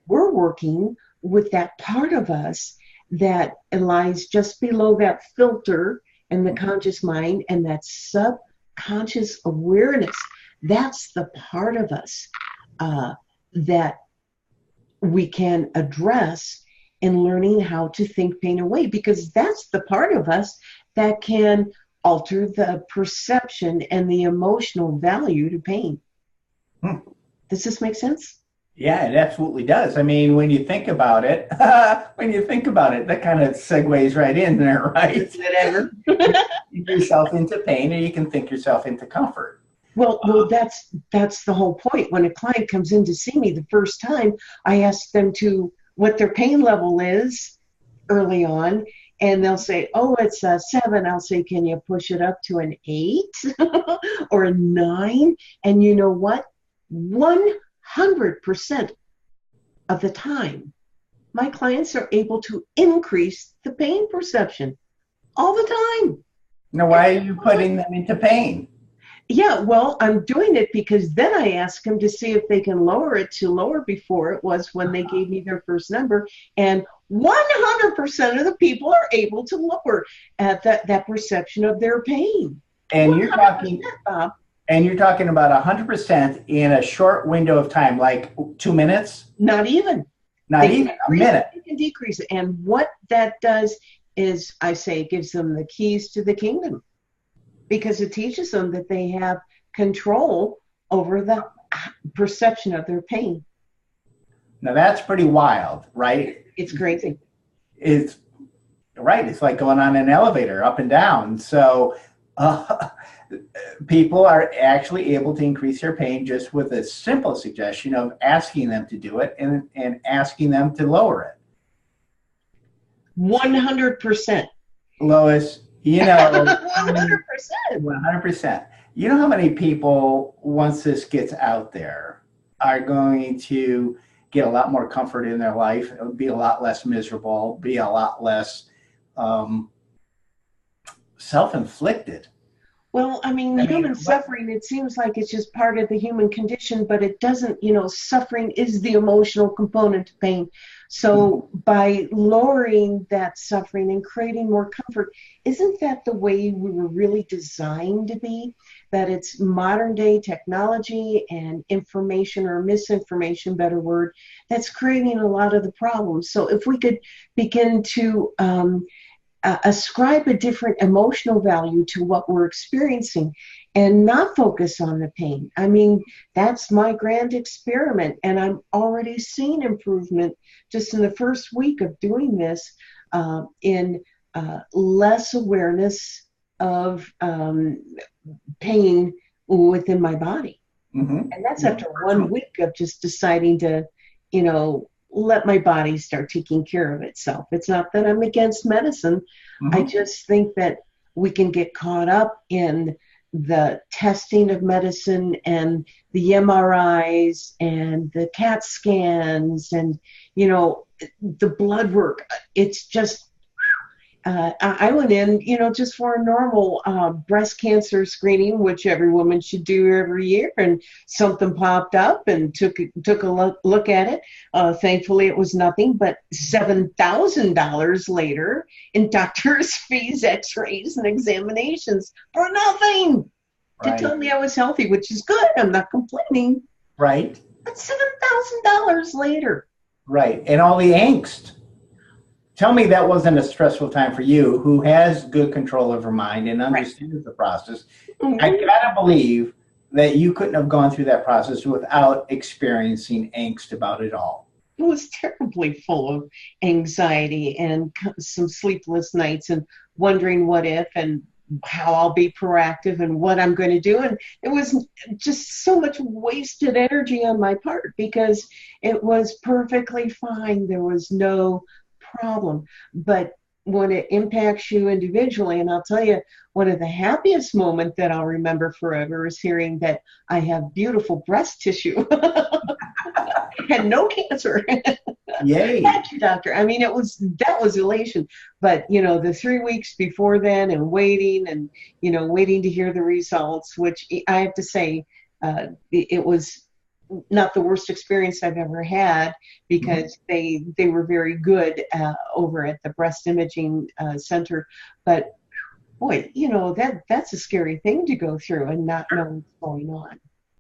we're working with that part of us that lies just below that filter and the conscious mind and that subconscious awareness. That's the part of us that we can address in learning how to think pain away, because that's the part of us that can alter the perception and the emotional value to pain. Does this make sense? Yeah, it absolutely does. I mean, when you think about it, that kind of segues right in there, right? Whatever. You think yourself into pain, or you can think yourself into comfort. Well, that's the whole point. When a client comes in to see me the first time, I ask them to what their pain level is early on, and they'll say, "Oh, it's a 7." I'll say, "Can you push it up to an 8 or a 9?" And you know what? 100% of the time, my clients are able to increase the pain perception all the time. Now, why are you putting them into pain? Yeah, well, I'm doing it because then I ask them to see if they can lower it to lower before it was when they gave me their first number. And 100% of the people are able to lower at that perception of their pain. And you're talking, Bob. And you're talking about 100% in a short window of time, like 2 minutes? Not even. Not even a minute. They can decrease it. And what that does is, I say, it gives them the keys to the kingdom, because it teaches them that they have control over the perception of their pain. Now that's pretty wild, right? It's crazy. It's right. It's like going on an elevator up and down. So people are actually able to increase their pain just with a simple suggestion of asking them to do it and asking them to lower it. 100%. Lois, 100%. 100%. You know how many people, once this gets out there, are going to get a lot more comfort in their life, be a lot less miserable, be a lot less self-inflicted. Well, I mean, human suffering, it seems like it's just part of the human condition, but it doesn't, suffering is the emotional component to pain. So by lowering that suffering and creating more comfort, isn't that the way we were really designed to be? That it's modern day technology and information, or misinformation, better word, that's creating a lot of the problems. So if we could begin to ascribe a different emotional value to what we're experiencing and not focus on the pain. I mean, that's my grand experiment, and I'm already seeing improvement just in the first week of doing this in less awareness of pain within my body. Mm-hmm. And that's after 1 week of just deciding to, let my body start taking care of itself. It's not that I'm against medicine. Mm-hmm. I just think that we can get caught up in the testing of medicine and the MRIs and the CAT scans and, the blood work. It's just, I went in, just for a normal breast cancer screening, which every woman should do every year, and something popped up and took a look at it. Thankfully, it was nothing but $7,000 later in doctor's fees, x-rays, and examinations for nothing to tell me I was healthy, which is good. I'm not complaining. Right. But $7,000 later. Right. And all the angst. Tell me that wasn't a stressful time for you, who has good control of her mind and understands the process. Mm-hmm. I gotta believe that you couldn't have gone through that process without experiencing angst about it all. It was terribly full of anxiety and some sleepless nights and wondering what if and how I'll be proactive and what I'm going to do. And it was just so much wasted energy on my part because it was perfectly fine. There was no problem. But when it impacts you individually, and I'll tell you, one of the happiest moments that I'll remember forever is hearing that I have beautiful breast tissue. Had no cancer. Yay. Thank you, doctor. I mean, that was elation. But, the 3 weeks before then and waiting to hear the results, which I have to say, it was not the worst experience I've ever had, because they were very good over at the breast imaging center. But boy, that's a scary thing to go through and not know what's going on.